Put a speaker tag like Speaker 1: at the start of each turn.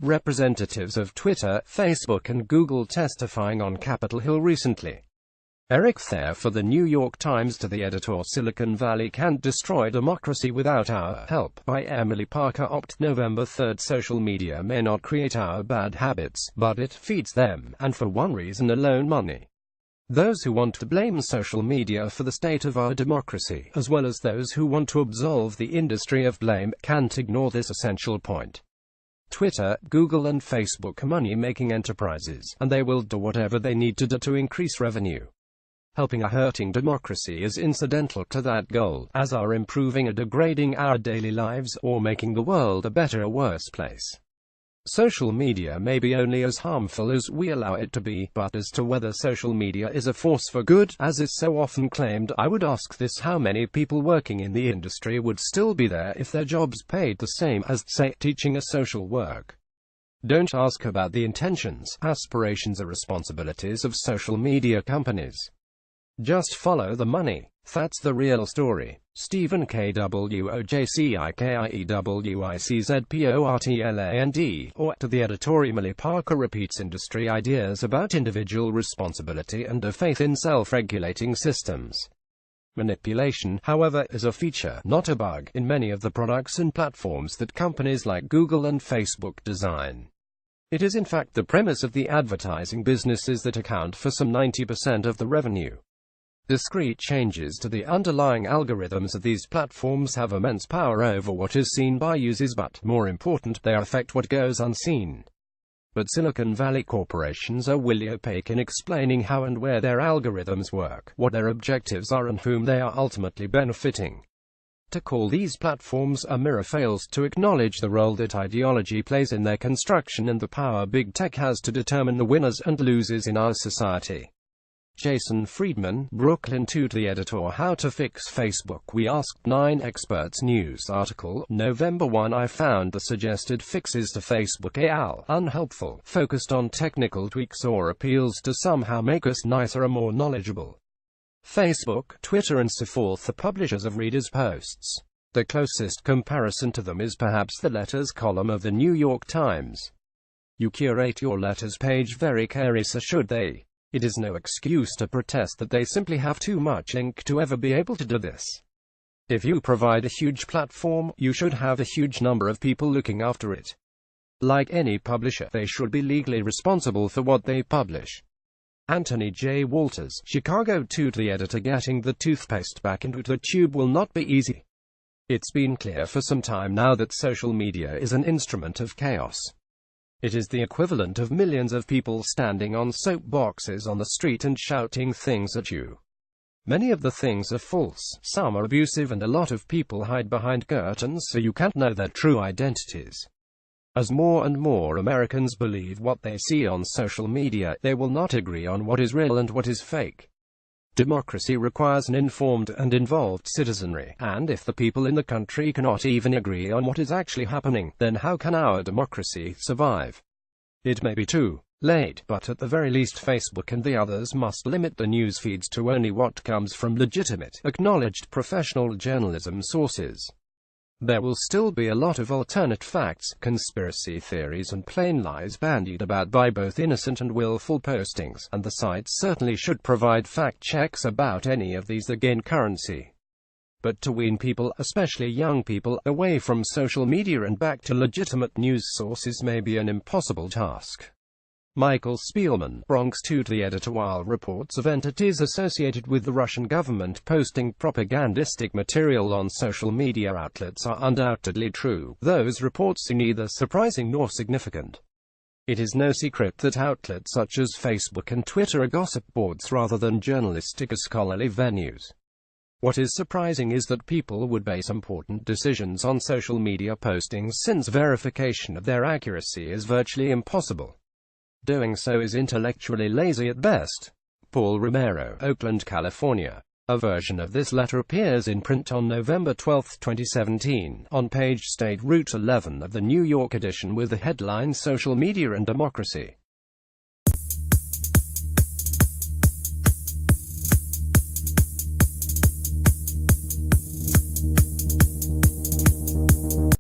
Speaker 1: representatives of Twitter, Facebook and Google testifying on Capitol Hill recently. Eric Thayer for The New York Times. To the editor, Silicon Valley can't destroy democracy without our help, by Emily Parker. Opt. November 3. Social media may not create our bad habits, but it feeds them, and for one reason alone: money. Those who want to blame social media for the state of our democracy, as well as those who want to absolve the industry of blame, can't ignore this essential point. Twitter, Google and Facebook are money-making enterprises, and they will do whatever they need to do to increase revenue. Helping or hurting democracy is incidental to that goal, as are improving or degrading our daily lives, or making the world a better or worse place. Social media may be only as harmful as we allow it to be, but as to whether social media is a force for good, as is so often claimed, I would ask this: how many people working in the industry would still be there if their jobs paid the same as, say, teaching a social work? Don't ask about the intentions, aspirations or responsibilities of social media companies. Just follow the money. That's the real story. Stephen K. Wojcikiewiczportland. Or, to the editor, Emily Parker repeats industry ideas about individual responsibility and a faith in self-regulating systems. Manipulation, however, is a feature, not a bug, in many of the products and platforms that companies like Google and Facebook design. It is in fact the premise of the advertising businesses that account for some 90% of the revenue. Discrete changes to the underlying algorithms of these platforms have immense power over what is seen by users, but, more important, they affect what goes unseen. But Silicon Valley corporations are wholly opaque in explaining how and where their algorithms work, what their objectives are and whom they are ultimately benefiting. To call these platforms a mirror fails to acknowledge the role that ideology plays in their construction and the power big tech has to determine the winners and losers in our society. Jason Friedman, Brooklyn. To the editor, How to Fix Facebook. We Asked 9 Experts news article, November 1. I found the suggested fixes to Facebook unhelpful, focused on technical tweaks or appeals to somehow make us nicer or more knowledgeable. Facebook, Twitter and so forth are publishers of readers' posts. The closest comparison to them is perhaps the letters column of the New York Times. You curate your letters page very carefully, so should they. It is no excuse to protest that they simply have too much ink to ever be able to do this. If you provide a huge platform, you should have a huge number of people looking after it. Like any publisher, they should be legally responsible for what they publish. Anthony J. Walters, Chicago. To the editor, getting the toothpaste back into the tube will not be easy. It's been clear for some time now that social media is an instrument of chaos. It is the equivalent of millions of people standing on soapboxes on the street and shouting things at you. Many of the things are false, some are abusive, and a lot of people hide behind curtains so you can't know their true identities. As more and more Americans believe what they see on social media, they will not agree on what is real and what is fake. Democracy requires an informed and involved citizenry, and if the people in the country cannot even agree on what is actually happening, then how can our democracy survive? It may be too late, but at the very least Facebook and the others must limit the news feeds to only what comes from legitimate, acknowledged professional journalism sources. There will still be a lot of alternate facts, conspiracy theories and plain lies bandied about by both innocent and willful postings, and the sites certainly should provide fact checks about any of these that gain currency. But to wean people, especially young people, away from social media and back to legitimate news sources may be an impossible task. Michael Spielman, Bronx. To the editor, while reports of entities associated with the Russian government posting propagandistic material on social media outlets are undoubtedly true, those reports are neither surprising nor significant. It is no secret that outlets such as Facebook and Twitter are gossip boards rather than journalistic or scholarly venues. What is surprising is that people would base important decisions on social media postings, since verification of their accuracy is virtually impossible. Doing so is intellectually lazy at best. Paul Romero, Oakland, California. A version of this letter appears in print on November 12, 2017, on page State Route 11 of the New York edition with the headline Social Media and Democracy.